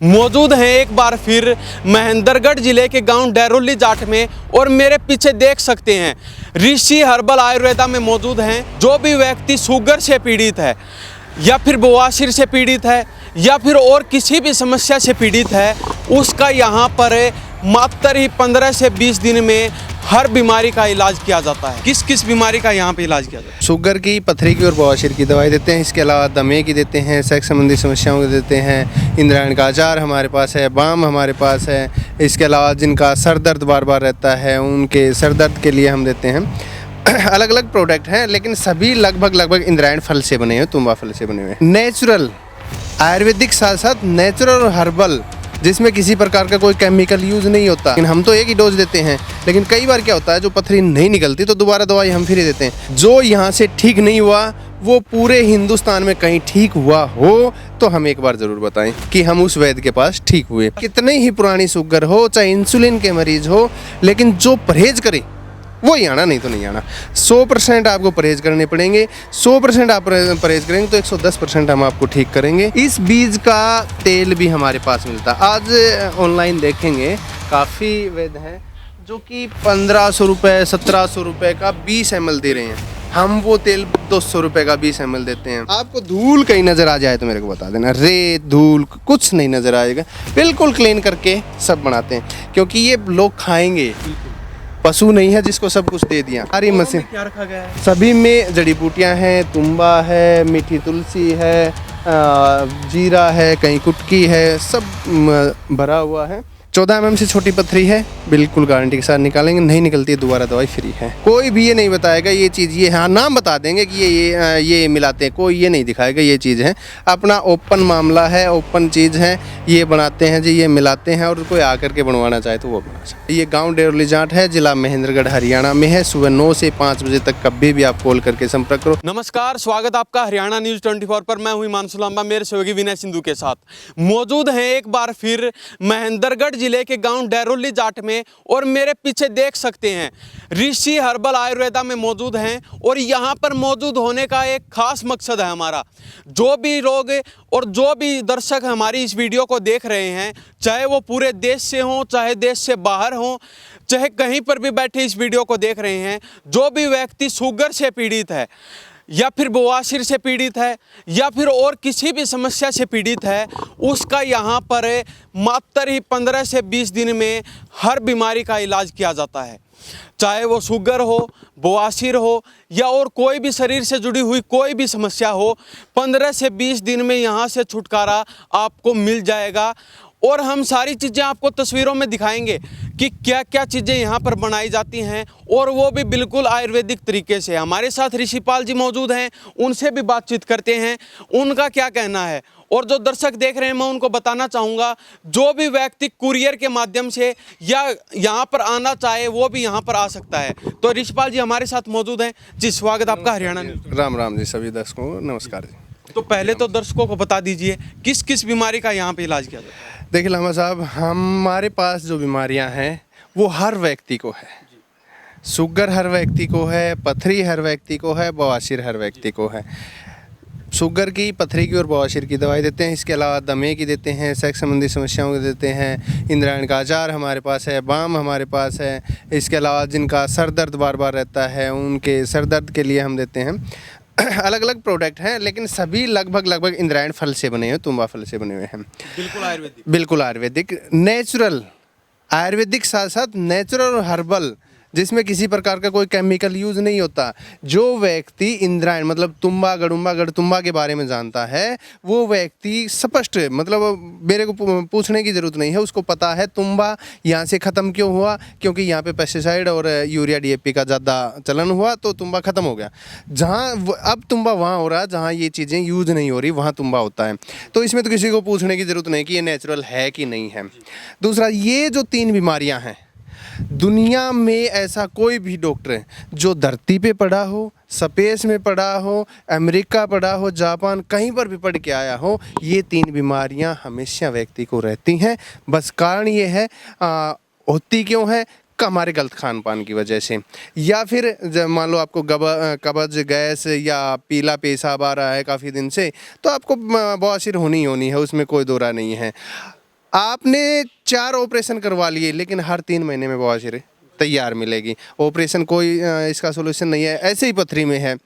मौजूद हैं एक बार फिर महेंद्रगढ़ जिले के गांव डेरोली जाट में और मेरे पीछे देख सकते हैं ऋषि हर्बल आयुर्वेदा में मौजूद हैं। जो भी व्यक्ति शुगर से पीड़ित है या फिर बवासीर से पीड़ित है या फिर और किसी भी समस्या से पीड़ित है, उसका यहाँ पर मात्र ही 15 से 20 दिन में हर बीमारी का इलाज किया जाता है। किस किस बीमारी का यहाँ पे इलाज किया जाता है? शुगर की, पथरी की और बवासीर की दवाई देते हैं। इसके अलावा दमे की देते हैं, सेक्स संबंधी समस्याओं की देते हैं, इंद्रायण का अचार हमारे पास है, बाम हमारे पास है। इसके अलावा जिनका सर दर्द बार बार रहता है उनके सर दर्द के लिए हम देते हैं। अलग अलग प्रोडक्ट हैं, लेकिन सभी लगभग इंद्रायण फल से बने हुए, तुम्बा फल से बने हुए। नेचुरल आयुर्वेदिक साथ साथ नेचुरल और हर्बल, जिसमें किसी प्रकार का कोई केमिकल यूज़ नहीं होता। लेकिन हम तो एक ही डोज देते हैं, लेकिन कई बार क्या होता है जो पथरी नहीं निकलती तो दोबारा दवाई हम फिर देते हैं। जो यहाँ से ठीक नहीं हुआ वो पूरे हिंदुस्तान में कहीं ठीक हुआ हो तो हम एक बार ज़रूर बताएं कि हम उस वैद्य के पास ठीक हुए। कितने ही पुरानी शुगर हो, चाहे इंसुलिन के मरीज हो, लेकिन जो परहेज करे वो ही आना, नहीं तो नहीं आना। 100% आपको परहेज करने पड़ेंगे। 100% आप परहेज करेंगे तो 110% हम आपको ठीक करेंगे। इस बीज का तेल भी हमारे पास मिलता है। आज ऑनलाइन देखेंगे काफ़ी वैद्य हैं जो कि 1500 रुपये 1700 रुपये का 20 ml दे रहे हैं। हम वो तेल 200 रुपये का 20 ml देते हैं। आपको धूल कहीं नज़र आ जाए तो मेरे को बता देना, रेत धूल कुछ नहीं नज़र आएगा। बिल्कुल क्लीन करके सब बनाते हैं, क्योंकि ये लोग खाएंगे। पशु नहीं है जिसको सब कुछ दे दिया। सारी मशीन क्या रखा गया है? सभी में जड़ी बूटियां हैं, तुम्बा है, मीठी तुलसी है, जीरा है, कहीं कुटकी है, सब भरा हुआ है। 14 mm से छोटी पथरी है, बिल्कुल गारंटी के साथ निकालेंगे। नहीं निकलती है दोबारा दवाई फ्री है। कोई भी ये नहीं बताएगा ये चीज़ ये, हाँ नाम बता देंगे कि ये मिलाते हैं, कोई ये नहीं दिखाएगा ये चीज़ है। अपना ओपन मामला है, ओपन चीज़ है, ये बनाते हैं जी, ये मिलाते हैं। और कोई आकर के बनवाना चाहे तो वो बना सकते। ये गाँव डेरोली जाट है, जिला महेंद्रगढ़ हरियाणा में है। सुबह 9 से 5 बजे तक कभी भी आप कॉल करके संपर्क करो। नमस्कार, स्वागत आपका हरियाणा न्यूज़ 24 पर। मैं हूं हिमांशु लांबा, मेरे सहयोगी विनय सिंधु के साथ मौजूद हैं एक बार फिर महेंद्रगढ़ जिले के गांव डेरोली जाट में और मेरे पीछे देख सकते हैं ऋषि हर्बल आयुर्वेदा में मौजूद हैं। और यहाँ पर मौजूद होने का एक खास मकसद है हमारा। जो भी लोग और जो भी दर्शक हमारी इस वीडियो को देख रहे हैं, चाहे वो पूरे देश से हों, चाहे देश से बाहर हों, चाहे कहीं पर भी बैठे इस वीडियो को देख रहे हैं, जो भी व्यक्ति शुगर से पीड़ित है या फिर बवासीर से पीड़ित है या फिर और किसी भी समस्या से पीड़ित है, उसका यहाँ पर मात्र ही 15 से 20 दिन में हर बीमारी का इलाज किया जाता है। चाहे वो शुगर हो, बवासीर हो या और कोई भी शरीर से जुड़ी हुई कोई भी समस्या हो, 15 से 20 दिन में यहाँ से छुटकारा आपको मिल जाएगा। और हम सारी चीज़ें आपको तस्वीरों में दिखाएंगे कि क्या क्या चीज़ें यहाँ पर बनाई जाती हैं, और वो भी बिल्कुल आयुर्वेदिक तरीके से। हमारे साथ ऋषिपाल जी मौजूद हैं, उनसे भी बातचीत करते हैं, उनका क्या कहना है। और जो दर्शक देख रहे हैं, मैं उनको बताना चाहूँगा, जो भी व्यक्ति कुरियर के माध्यम से या यहाँ पर आना चाहे वो भी यहाँ पर आ सकता है। तो ऋषिपाल जी हमारे साथ मौजूद हैं जी, स्वागत आपका हरियाणा न्यूज़। राम राम जी, सभी दर्शकों को नमस्कार जी। तो पहले तो दर्शकों को बता दीजिए किस किस बीमारी का यहाँ पे इलाज किया जाता है? देखिए लामा साहब, हमारे पास जो बीमारियां हैं वो हर व्यक्ति को है। शुगर हर व्यक्ति को है, पथरी हर व्यक्ति को है, बवासीर हर व्यक्ति को है। शुगर की, पथरी की और बवासीर की दवाई देते हैं। इसके अलावा दमे की देते हैं, सेक्स संबंधी समस्याओं की देते हैं, इंद्रायण का अचार हमारे पास है, बाम हमारे पास है। इसके अलावा जिनका सर दर्द बार बार रहता है उनके सर दर्द के लिए हम देते हैं। अलग अलग प्रोडक्ट हैं, लेकिन सभी लगभग इंद्रायण फल से बने हुए, तुम्बा फल से बने हुए हैं। बिल्कुल आयुर्वेदिक नेचुरल आयुर्वेदिक साथ साथ नेचुरल और हर्बल, जिसमें किसी प्रकार का कोई केमिकल यूज़ नहीं होता। जो व्यक्ति इंद्रायण मतलब तुम्बा, गड़ुम्बा, गढ़तुम्बा के बारे में जानता है वो व्यक्ति स्पष्ट, मतलब मेरे को पूछने की ज़रूरत नहीं है, उसको पता है तुम्बा यहाँ से ख़त्म क्यों हुआ, क्योंकि यहाँ पे पेस्टिसाइड और यूरिया DAP का ज़्यादा चलन हुआ तो तुम्बा ख़त्म हो गया। जहाँ अब तुम्बा वहाँ हो रहा है जहाँ ये चीज़ें यूज़ नहीं हो रही, वहाँ तुम्बा होता है। तो इसमें तो किसी को पूछने की ज़रूरत नहीं कि ये नेचुरल है कि नहीं है। दूसरा, ये जो 3 बीमारियाँ हैं, दुनिया में ऐसा कोई भी डॉक्टर जो धरती पे पड़ा हो, स्पेस में पड़ा हो, अमेरिका पड़ा हो, जापान, कहीं पर भी पढ़ के आया हो, ये 3 बीमारियां हमेशा व्यक्ति को रहती हैं। बस कारण ये है होती क्यों है, हमारे गलत खान पान की वजह से, या फिर मान लो आपको कब्ज, गैस या पीला पेशाब आ रहा है काफ़ी दिन से, तो आपको बवासीर होनी है, उसमें कोई दो राय नहीं है। आपने 4 ऑपरेशन करवा लिए लेकिन हर 3 महीने में बवासीर तैयार मिलेगी। ऑपरेशन कोई इसका सोल्यूशन नहीं है। ऐसे ही पथरी में है,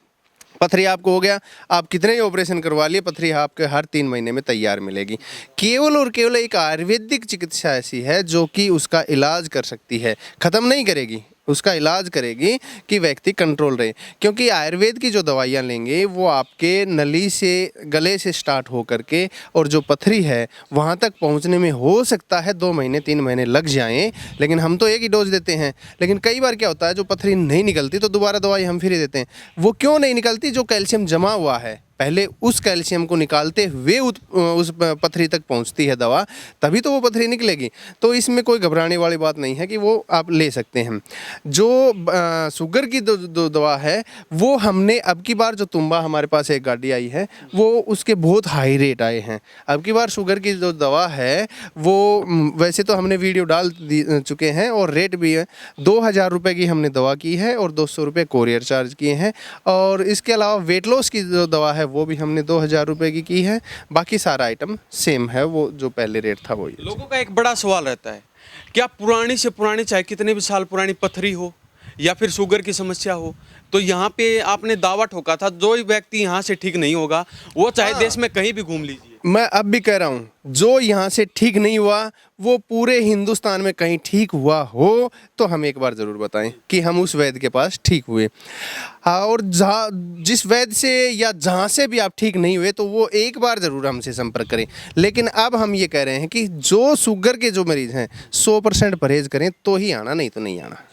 पथरी आपको हो गया, आप कितने ही ऑपरेशन करवा लिए, पथरी आपके हर 3 महीने में तैयार मिलेगी। केवल और केवल एक आयुर्वेदिक चिकित्सा ऐसी है जो कि उसका इलाज कर सकती है, ख़त्म नहीं करेगी, उसका इलाज करेगी कि व्यक्ति कंट्रोल रहे। क्योंकि आयुर्वेद की जो दवाइयाँ लेंगे वो आपके नली से, गले से स्टार्ट हो करके और जो पथरी है वहाँ तक पहुँचने में हो सकता है 2 महीने 3 महीने लग जाएं, लेकिन हम तो एक ही डोज देते हैं। लेकिन कई बार क्या होता है, जो पथरी नहीं निकलती तो दोबारा दवाई हम फिर ही देते हैं। वो क्यों नहीं निकलती? जो कैल्शियम जमा हुआ है पहले उस कैल्शियम को निकालते हुए उस पथरी तक पहुंचती है दवा, तभी तो वो पथरी निकलेगी। तो इसमें कोई घबराने वाली बात नहीं है कि वो आप ले सकते हैं। जो शुगर की दो दवा है वो हमने अब की बार, जो तुम्बा हमारे पास एक गाड़ी आई है वो उसके बहुत हाई रेट आए हैं। अब की बार शुगर की जो दवा है वो वैसे तो हमने वीडियो डाल चुके हैं और रेट भी है। 2000 रुपये की हमने दवा की है और 200 रुपये कोरियर चार्ज किए हैं। और इसके अलावा वेट लॉस की जो दवा है वो भी हमने 2000 रुपये की है। बाकी सारा आइटम सेम है, वो जो पहले रेट था वही। लोगों का एक बड़ा सवाल रहता है, क्या पुरानी से पुरानी, चाहे कितने भी साल पुरानी पथरी हो या फिर शुगर की समस्या हो, तो यहाँ पे आपने दावा ठोका था जो व्यक्ति यहाँ से ठीक नहीं होगा वो चाहे देश में कहीं भी घूम लीजिए। मैं अब भी कह रहा हूँ, जो यहाँ से ठीक नहीं हुआ वो पूरे हिंदुस्तान में कहीं ठीक हुआ हो तो हम एक बार ज़रूर बताएं कि हम उस वैद्य के पास ठीक हुए। हाँ, और जहाँ, जिस वैद्य से या जहाँ से भी आप ठीक नहीं हुए तो वो एक बार ज़रूर हमसे संपर्क करें। लेकिन अब हम ये कह रहे हैं कि जो शुगर के जो मरीज़ हैं 100% परहेज़ करें तो ही आना, नहीं तो नहीं आना।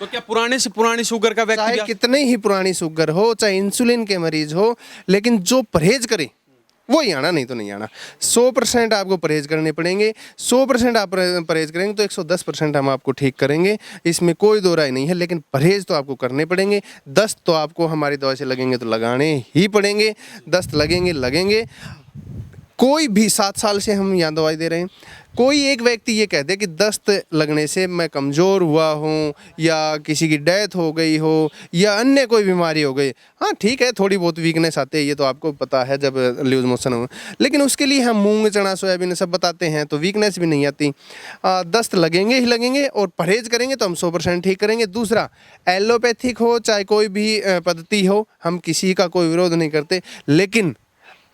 तो क्या पुराने से पुरानी शुगर का व्यक्ति चाहे कितने ही पुरानी शुगर हो, चाहे इंसुलिन के मरीज हो, लेकिन जो परहेज करे वो ही आना, नहीं तो नहीं आना। 100% आपको परहेज करने पड़ेंगे। 100% आप परहेज करेंगे तो 110% हम आपको ठीक करेंगे, इसमें कोई दो राय नहीं है। लेकिन परहेज तो आपको करने पड़ेंगे। दस्त तो आपको हमारी दवा से लगेंगे तो लगाने ही पड़ेंगे, दस्त लगेंगे। कोई भी 7 साल से हम यहाँ दवाई दे रहे हैं, कोई एक व्यक्ति ये कहते कि दस्त लगने से मैं कमज़ोर हुआ हूँ या किसी की डेथ हो गई हो या अन्य कोई बीमारी हो गई, हाँ ठीक है, थोड़ी बहुत वीकनेस आते हैं, ये तो आपको पता है जब लूज मोशन हो, लेकिन उसके लिए हम मूंग चना सोयाबीन सब बताते हैं तो वीकनेस भी नहीं आती। दस्त लगेंगे ही लगेंगे और परहेज करेंगे तो हम 100% ठीक करेंगे। दूसरा, एलोपैथिक हो चाहे कोई भी पद्धति हो, हम किसी का कोई विरोध नहीं करते, लेकिन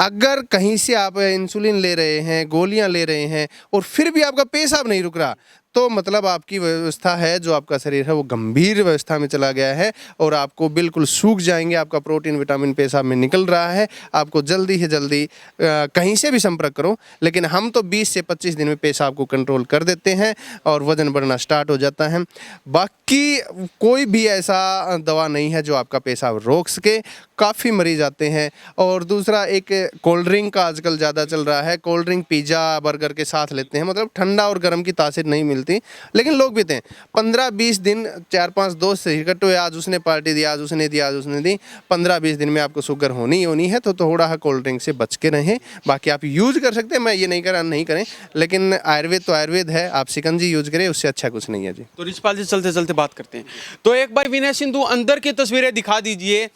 अगर कहीं से आप इंसुलिन ले रहे हैं, गोलियां ले रहे हैं और फिर भी आपका पेशाब नहीं रुक रहा, तो मतलब आपकी व्यवस्था है, जो आपका शरीर है वो गंभीर व्यवस्था में चला गया है और आपको बिल्कुल सूख जाएंगे। आपका प्रोटीन विटामिन पेशाब में निकल रहा है, आपको जल्दी से जल्दी कहीं से भी संपर्क करो। लेकिन हम तो 20 से 25 दिन में पेशाब को कंट्रोल कर देते हैं और वज़न बढ़ना स्टार्ट हो जाता है। बाकी कोई भी ऐसा दवा नहीं है जो आपका पेशाब रोक सके। काफ़ी मरीज आते हैं। और दूसरा, एक कोल्ड ड्रिंक का आजकल ज़्यादा चल रहा है, कोल्ड ड्रिंक पिज़्ज़ा बर्गर के साथ लेते हैं, मतलब ठंडा और गर्म की तासीर नहीं मिलती, लेकिन लोग पीते हैं। 15-20 दिन 4-5 दोस्त से इकट्ठे हुए, आज उसने पार्टी दी, आज उसने दी, आज उसने दी, 15-20 दिन में आपको शुगर होनी है तो थोड़ा कोल्ड ड्रिंक से बच के रहें। बाकी आप यूज कर सकते हैं, मैं ये नहीं कह रहा नहीं करें, लेकिन आयुर्वेद तो आयुर्वेद है, आप शिकंजी यूज करें, उससे अच्छा कुछ नहीं है जी। तो रिचपाल जी, चलते चलते बात करते हैं, तो एक बार विनय सिंधु अंदर की तस्वीरें दिखा दीजिए।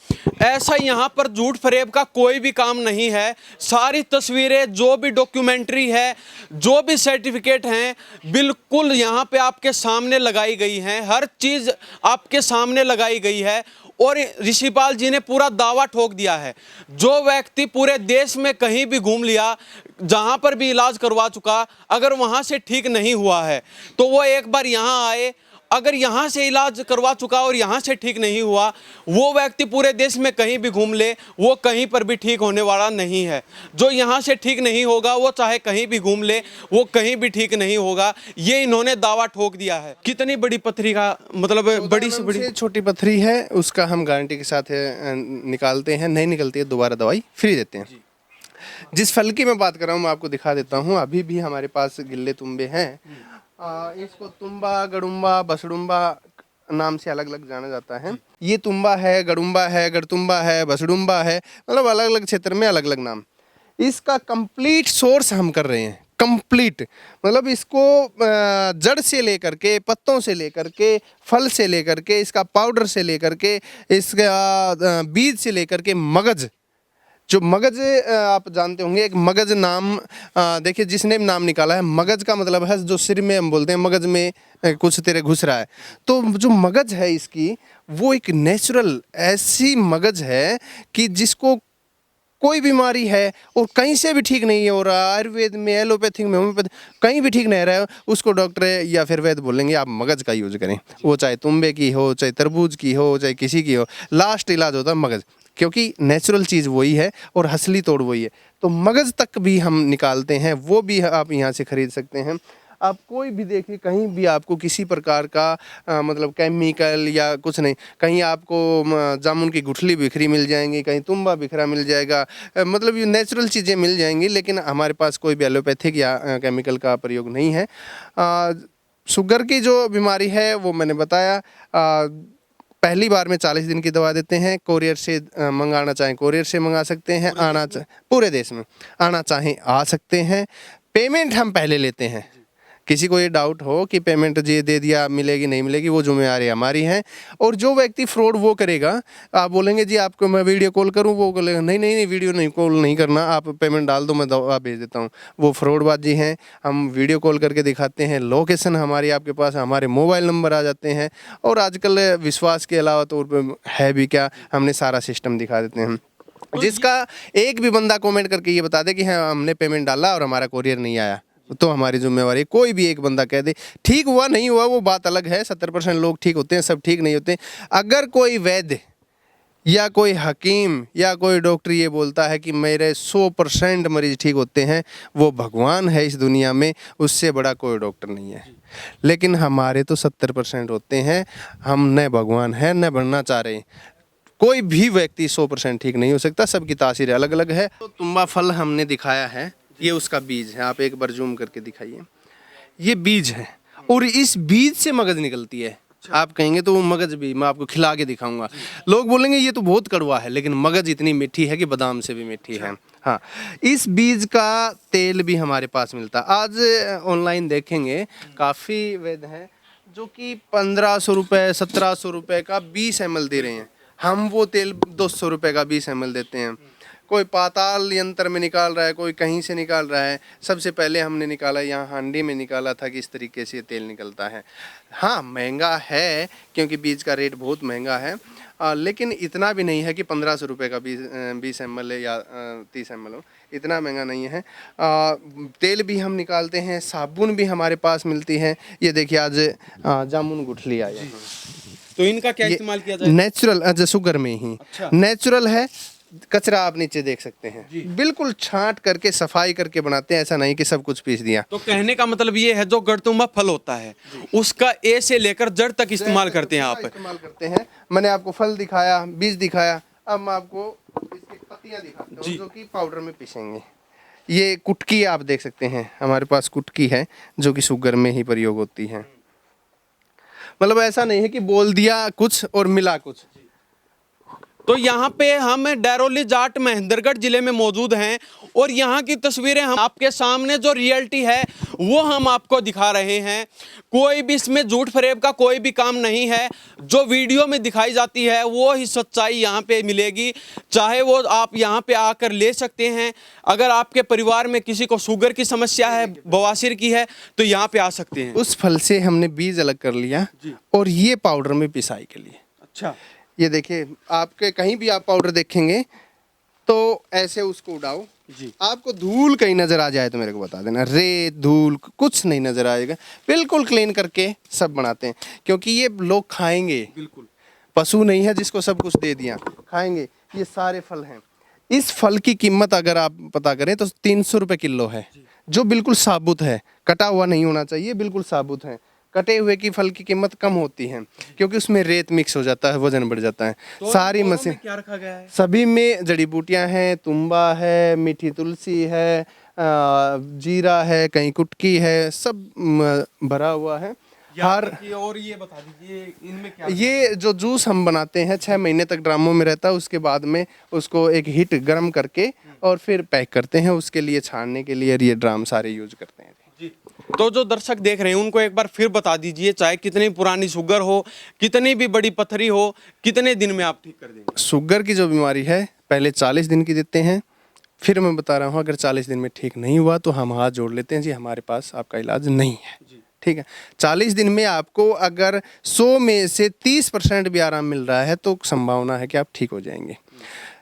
ऐसा यहाँ पर झूठ फरेब का कोई भी काम नहीं है। सारी तस्वीरें, जो भी डॉक्यूमेंट्री है, जो भी सर्टिफिकेट हैं, बिल्कुल यहाँ पे आपके सामने लगाई गई हैं। हर चीज़ आपके सामने लगाई गई है और ऋषिपाल जी ने पूरा दावा ठोक दिया है। जो व्यक्ति पूरे देश में कहीं भी घूम लिया, जहाँ पर भी इलाज करवा चुका, अगर वहाँ से ठीक नहीं हुआ है तो वो एक बार यहाँ आए। अगर यहाँ से इलाज करवा चुका और यहाँ से ठीक नहीं हुआ, वो व्यक्ति पूरे देश में कहीं भी घूम ले, वो कहीं पर भी ठीक होने वाला नहीं है। जो यहाँ से ठीक नहीं होगा वो चाहे कहीं भी घूम ले, वो कहीं भी ठीक नहीं होगा। ये इन्होंने दावा ठोक दिया है। कितनी बड़ी पथरी का मतलब, बड़ी से बड़ी छोटी पथरी है, उसका हम गारंटी के साथ निकालते हैं, नहीं निकलती है दोबारा दवाई फ्री देते हैं। जिस फल की मैं बात कर रहा हूँ मैं आपको दिखा देता हूँ। अभी भी हमारे पास गिल्ले तुम्बे हैं। इसको तुम्बा, गड़ुम्बा, बसडुम्बा नाम से अलग अलग जाना जाता है। ये तुम्बा है, गड़ुम्बा है, गड़तुम्बा है, बसडुम्बा है, मतलब अलग अलग क्षेत्र में अलग अलग नाम। इसका कंप्लीट सोर्स हम कर रहे हैं, कंप्लीट मतलब इसको जड़ से लेकर के, पत्तों से लेकर के, फल से लेकर के, इसका पाउडर से लेकर के, इसका बीज से लेकर के मगज, जो मगज आप जानते होंगे, एक मगज नाम देखिए जिसने नाम निकाला है, मगज का मतलब है जो सिर में हम बोलते हैं मगज में कुछ तेरे घुस रहा है। तो जो मगज है इसकी, वो एक नेचुरल ऐसी मगज है कि जिसको कोई बीमारी है और कहीं से भी ठीक नहीं हो रहा, आयुर्वेद में, एलोपैथिक में, होम्योपैथी, कहीं भी ठीक नहीं रहा है, उसको डॉक्टर या फिर वैद्य बोलेंगे आप मगज का यूज करें। वो चाहे तुम्बे की हो, चाहे तरबूज की हो, चाहे किसी की हो, लास्ट इलाज होता है मगज, क्योंकि नेचुरल चीज़ वही है और असली तोड़ वही है। तो मगज तक भी हम निकालते हैं, वो भी आप यहाँ से खरीद सकते हैं। आप कोई भी देखिए, कहीं भी आपको किसी प्रकार का मतलब केमिकल या कुछ नहीं, कहीं आपको जामुन की गुठली बिखरी मिल जाएंगी, कहीं तुम्बा बिखरा मिल जाएगा, मतलब ये नेचुरल चीज़ें मिल जाएंगी, लेकिन हमारे पास कोई भी एलोपैथिक या केमिकल का प्रयोग नहीं है। शुगर की जो बीमारी है वो मैंने बताया, पहली बार में 40 दिन की दवा देते हैं। कोरियर से मंगाना चाहें कोरियर से मंगा सकते हैं, आना चाहे पूरे देश में आना चाहें आ सकते हैं। पेमेंट हम पहले लेते हैं। किसी को ये डाउट हो कि पेमेंट जी दे दिया मिलेगी नहीं मिलेगी, वो जिम्मेदारी हमारी है। और जो व्यक्ति फ्रॉड वो करेगा, आप बोलेंगे जी आपको मैं वीडियो कॉल करूं, वो बोलेगा नहीं नहीं नहीं वीडियो नहीं कॉल नहीं करना, आप पेमेंट डाल दो मैं दवा भेज देता हूं। वो फ्रॉडबाजी हैं। हम वीडियो कॉल करके दिखाते हैं, लोकेशन हमारी आपके पास, हमारे मोबाइल नंबर आ जाते हैं, और आजकल विश्वास के अलावा तो है भी क्या, हमने सारा सिस्टम दिखा देते हैं। जिसका एक भी बंदा कमेंट करके ये बता दे कि हाँ हमने पेमेंट डाला और हमारा कोरियर नहीं आया, तो हमारी जिम्मेवारी। कोई भी एक बंदा कह दे ठीक हुआ नहीं हुआ वो बात अलग है, 70% लोग ठीक होते हैं, सब ठीक नहीं होते। अगर कोई वैद्य या कोई हकीम या कोई डॉक्टर ये बोलता है कि मेरे 100% मरीज ठीक होते हैं, वो भगवान है इस दुनिया में, उससे बड़ा कोई डॉक्टर नहीं है। लेकिन हमारे तो 70% होते हैं। हम न भगवान हैं न बनना चाह रहे। कोई भी व्यक्ति 100% ठीक नहीं हो सकता, सबकी तासीर अलग अलग है। तो तुम्बा फल हमने दिखाया है, ये उसका बीज है, आप एक बार जूम करके दिखाइए, ये बीज है और इस बीज से मगज निकलती है। आप कहेंगे तो वो मगज भी मैं आपको खिला के दिखाऊंगा, लोग बोलेंगे ये तो बहुत कड़वा है, लेकिन मगज इतनी मीठी है कि बादाम से भी मीठी है। हाँ, इस बीज का तेल भी हमारे पास मिलता है। आज ऑनलाइन देखेंगे काफ़ी वैद्य हैं जो कि 1500 रुपये 1700 रुपये का 20 ml दे रहे हैं। हम वो तेल 200 रुपये का 20 ml देते हैं। कोई पाताल यंत्र में निकाल रहा है, कोई कहीं से निकाल रहा है। सबसे पहले हमने निकाला, यहाँ हांडी में निकाला था कि इस तरीके से तेल निकलता है। हाँ महंगा है क्योंकि बीज का रेट बहुत महंगा है, लेकिन इतना भी नहीं है कि 1500 रुपये का 20 ml या 30 ml हो, इतना महंगा नहीं है। तेल भी हम निकालते हैं, साबुन भी हमारे पास मिलती है। ये देखिए आज जामुन गुठली आई है, तो इनका क्या इस्तेमाल किया जाए? नेचुरल शुगर में ही। अच्छा। नेचुरल है। कचरा आप नीचे देख सकते हैं, बिल्कुल छांट करके सफाई करके बनाते हैं, ऐसा नहीं कि सब कुछ पीस दिया। तो कहने का मतलब ये है जो गड़तुम्बा फल होता है उसका ए से लेकर जड़ तक इस्तेमाल करते हैं आप? इस्तेमाल करते हैं। मैंने आपको फल दिखाया, बीज दिखाया, अब मैं आपको इसकी पत्तियां दिखाता हूं जो कि पाउडर में पीसेंगे। ये कुटकी आप देख सकते हैं, हमारे पास कुटकी है जो कि शुगर में ही प्रयोग होती है। मतलब ऐसा नहीं है कि बोल दिया कुछ और मिला कुछ। तो यहाँ पे हम डैरोली जाट महेंद्रगढ़ जिले में मौजूद हैं और यहाँ की तस्वीरें हम आपके सामने जो रियलिटी है वो हम आपको दिखा रहे हैं। कोई भी इसमें झूठ फरेब का कोई भी काम नहीं है। जो वीडियो में दिखाई जाती है वो ही सच्चाई यहाँ पे मिलेगी। चाहे वो आप यहाँ पे आकर ले सकते हैं। अगर आपके परिवार में किसी को शुगर की समस्या है, बवासीर की है, तो यहाँ पे आ सकते हैं। उस फल से हमने बीज अलग कर लिया और ये पाउडर में पिसाई के लिए। अच्छा, ये देखिए, आपके कहीं भी आप पाउडर देखेंगे तो ऐसे उसको उड़ाओ जी, आपको धूल कहीं नजर आ जाए तो मेरे को बता देना। रेत धूल कुछ नहीं नजर आएगा, बिल्कुल क्लीन करके सब बनाते हैं, क्योंकि ये लोग खाएंगे। बिल्कुल पशु नहीं है जिसको सब कुछ दे दिया, खाएंगे। ये सारे फल हैं। इस फल की कीमत अगर आप पता करें तो 300 रुपये किलो है, जो बिल्कुल साबुत है, कटा हुआ नहीं होना चाहिए, बिल्कुल साबुत है। कटे हुए की फल की कीमत कम होती है क्योंकि उसमें रेत मिक्स हो जाता है, वजन बढ़ जाता है। तो सारी मशीन क्या रखा गया है? सभी में जड़ी बूटियां हैं, तुम्बा है, मीठी तुलसी है, जीरा है, कहीं कुटकी है, सब भरा हुआ है। हर और ये बता दीजिए इनमें क्या? ये जो जूस हम बनाते हैं 6 महीने तक ड्रामों में रहता है, उसके बाद में उसको एक हीट गर्म करके और फिर पैक करते हैं। उसके लिए छानने के लिए ये ड्राम सारे यूज करते हैं जी। तो जो दर्शक देख रहे हैं उनको एक बार फिर बता दीजिए, चाहे कितनी पुरानी शुगर हो, कितनी भी बड़ी पथरी हो, कितने दिन में आप ठीक कर देंगे? शुगर की जो बीमारी है पहले 40 दिन की देते हैं, फिर मैं बता रहा हूँ अगर 40 दिन में ठीक नहीं हुआ तो हम हाथ जोड़ लेते हैं जी हमारे पास आपका इलाज नहीं है। ठीक है, 40 दिन में आपको अगर 100 में से 30% भी आराम मिल रहा है तो संभावना है कि आप ठीक हो जाएंगे।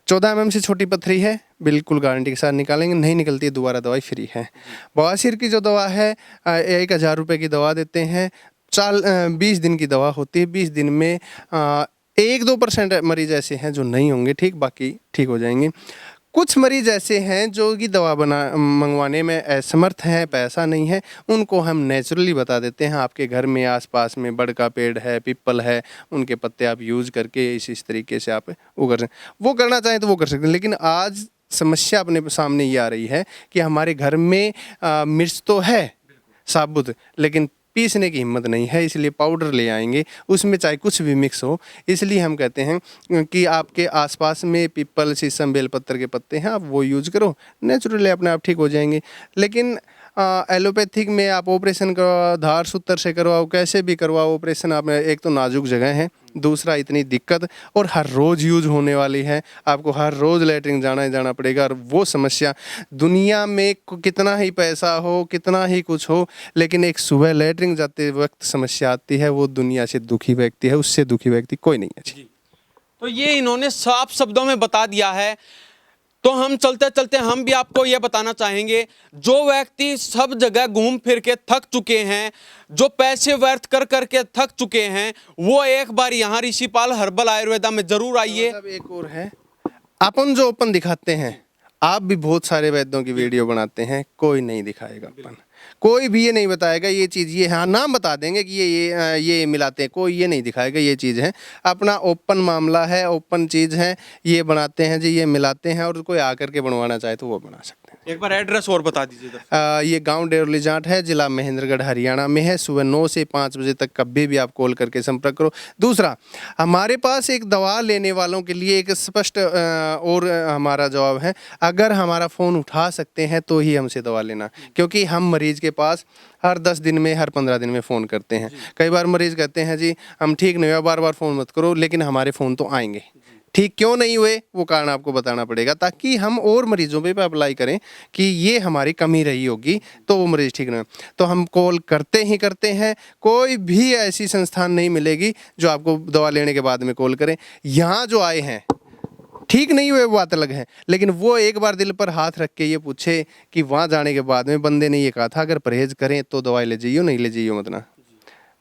14 mm से छोटी पथरी है, बिल्कुल गारंटी के साथ निकालेंगे, नहीं निकलती है दोबारा दवाई फ्री है। बवासीर की जो दवा है 1000 रुपये की दवा देते हैं, 20 दिन की दवा होती है। 20 दिन में 1-2% मरीज ऐसे हैं जो नहीं होंगे ठीक, बाकी ठीक हो जाएंगे। कुछ मरीज ऐसे हैं जो कि दवा मंगवाने में असमर्थ हैं, पैसा नहीं है, उनको हम नेचुरली बता देते हैं आपके घर में आसपास में बड़ का पेड़ है, पीपल है, उनके पत्ते आप यूज़ करके इस तरीके से आप वो करना चाहें तो वो कर सकते हैं। लेकिन आज समस्या अपने सामने ये आ रही है कि हमारे घर में मिर्च तो है साबुत, लेकिन पीसने की हिम्मत नहीं है, इसलिए पाउडर ले आएंगे, उसमें चाहे कुछ भी मिक्स हो। इसलिए हम कहते हैं कि आपके आसपास में पीपल, शीशम, बेलपत्र के पत्ते हैं, आप वो यूज करो, नेचुरली अपने आप ठीक हो जाएंगे। लेकिन एलोपैथिक में आप ऑपरेशन करवाओ, धार सूत्र से करवाओ, कैसे भी करवाओ ऑपरेशन, आप एक तो नाजुक जगह है, दूसरा इतनी दिक्कत, और हर रोज़ यूज होने वाली है, आपको हर रोज़ लैट्रिन जाना पड़ेगा। और वो समस्या दुनिया में कितना ही पैसा हो, कितना ही कुछ हो, लेकिन एक सुबह लैट्रिन जाते वक्त समस्या आती है, वो दुनिया से दुखी व्यक्ति है, उससे दुखी व्यक्ति कोई नहीं है। तो ये इन्होंने साफ शब्दों में बता दिया है। तो हम चलते चलते हम भी आपको यह बताना चाहेंगे, जो व्यक्ति सब जगह घूम फिर के थक चुके हैं, जो पैसे व्यर्थ कर करके थक चुके हैं, वो एक बार यहाँ ऋषिपाल हर्बल आयुर्वेदा में जरूर आइए। एक और है, अपन जो ओपन दिखाते हैं, आप भी बहुत सारे वैद्यों की वीडियो बनाते हैं, कोई नहीं दिखाएगा अपन, कोई भी ये नहीं बताएगा ये चीज़ ये, हाँ नाम बता देंगे कि ये मिलाते हैं, कोई ये नहीं दिखाएगा ये चीज़ है। अपना ओपन मामला है, ओपन चीज़ है, ये बनाते हैं जी, ये मिलाते हैं, और कोई आकर के बनवाना चाहे तो वो बना सकते हैं। एक बार एड्रेस और बता दीजिए। ये गांव डेरोली जाट है, जिला महेंद्रगढ़ हरियाणा में है। सुबह 9 से 5 बजे तक कभी भी आप कॉल करके संपर्क करो। दूसरा, हमारे पास एक दवा लेने वालों के लिए एक स्पष्ट और हमारा जवाब है, अगर हमारा फ़ोन उठा सकते हैं तो ही हमसे दवा लेना, क्योंकि हम मरीज़ के पास हर 10 दिन में, हर 15 दिन में फ़ोन करते हैं। कई बार मरीज़ कहते हैं जी हम ठीक नहीं हुआ, बार बार फ़ोन मत करो, लेकिन हमारे फ़ोन तो आएंगे। ठीक क्यों नहीं हुए वो कारण आपको बताना पड़ेगा, ताकि हम और मरीजों पे अप्लाई करें कि ये हमारी कमी रही होगी तो वो मरीज ठीक नहीं। तो हम कॉल करते ही करते हैं, कोई भी ऐसी संस्थान नहीं मिलेगी जो आपको दवा लेने के बाद में कॉल करें। यहाँ जो आए हैं ठीक नहीं हुए वो बात अलग है, लेकिन वो एक बार दिल पर हाथ रख के ये पूछे कि वहाँ जाने के बाद में बंदे ने ये कहा था अगर परहेज करें तो दवाई ले जाइयो, नहीं ले जाइयो मत ना,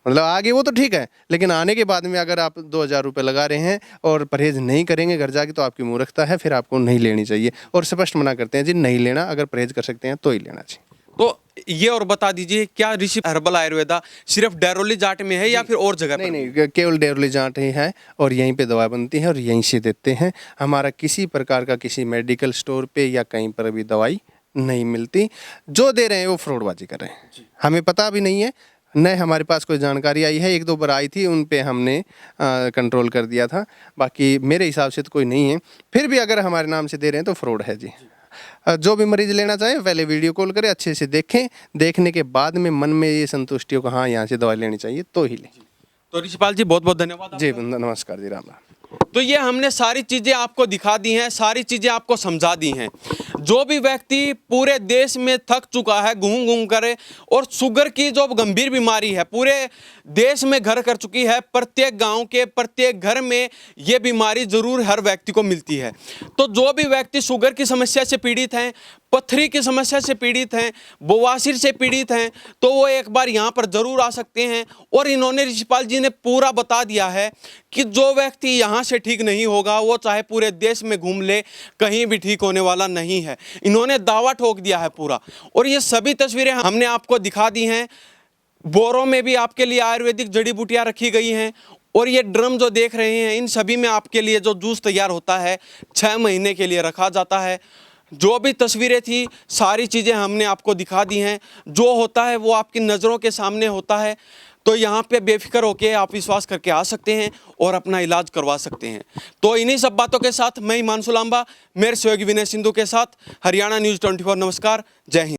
मतलब आगे वो तो ठीक है, लेकिन आने के बाद में अगर आप 2000 रुपये लगा रहे हैं और परहेज नहीं करेंगे घर जाके तो आपकी मूर्खता है, फिर आपको नहीं लेनी चाहिए। और स्पष्ट मना करते हैं जी नहीं लेना, अगर परहेज कर सकते हैं तो ही लेना चाहिए। तो ये और बता दीजिए, क्या ऋषि हर्बल आयुर्वेदा सिर्फ डेरोली जाट में है या फिर और जगह पर? नहीं, केवल डेरोली जाट ही है और यहीं पे दवा बनती है और यहीं से देते हैं। हमारा किसी प्रकार का किसी मेडिकल स्टोर पे या कहीं पर भी दवाई नहीं मिलती। जो दे रहे हैं वो फ्रॉडबाजी कर रहे हैं, हमें पता भी नहीं है, न हमारे पास कोई जानकारी आई है। 1-2 बार आई थी, उन पे हमने कंट्रोल कर दिया था, बाकी मेरे हिसाब से तो कोई नहीं है। फिर भी अगर हमारे नाम से दे रहे हैं तो फ्रॉड है जी। जो भी मरीज लेना चाहे पहले वीडियो कॉल करें, अच्छे से देखें, देखने के बाद में मन में ये संतुष्टि हो कि हाँ यहाँ से दवाई लेनी चाहिए तो ही लें। तो ऋषिपाल जी बहुत बहुत धन्यवाद जी, नमस्कार जी, राम राम। तो ये हमने सारी चीज़ें आपको दिखा दी हैं, सारी चीज़ें आपको समझा दी हैं। जो भी व्यक्ति पूरे देश में थक चुका है घूम घूम कर, और शुगर की जो गंभीर बीमारी है पूरे देश में घर कर चुकी है, प्रत्येक गांव के प्रत्येक घर में ये बीमारी जरूर हर व्यक्ति को मिलती है। तो जो भी व्यक्ति शुगर की समस्या से पीड़ित हैं, पथरी की समस्या से पीड़ित हैं, बवासीर से पीड़ित हैं, तो वो एक बार यहाँ पर जरूर आ सकते हैं। और इन्होंने ऋषिपाल जी ने पूरा बता दिया है कि जो व्यक्ति यहाँ से ठीक नहीं होगा वो चाहे पूरे देश में घूम ले, कहीं भी ठीक होने वाला नहीं है। इन्होंने दावा ठोक दिया है पूरा। और ये सभी तस्वीरें हमने आपको दिखा दी हैं। बोरों में भी आपके लिए आयुर्वेदिक जड़ी बूटियाँ रखी गई हैं, और ये ड्रम जो देख रहे हैं इन सभी में आपके लिए जो जूस तैयार होता है 6 महीने के लिए रखा जाता है। जो भी तस्वीरें थी सारी चीज़ें हमने आपको दिखा दी हैं, जो होता है वो आपकी नज़रों के सामने होता है। तो यहाँ पे बेफिक्र होकर आप विश्वास करके आ सकते हैं और अपना इलाज करवा सकते हैं। तो इन्हीं सब बातों के साथ मैं हिमांशु लांबा मेरे सहयोगी विनय सिंधु के साथ हरियाणा न्यूज़ 24 नमस्कार, जय हिंद।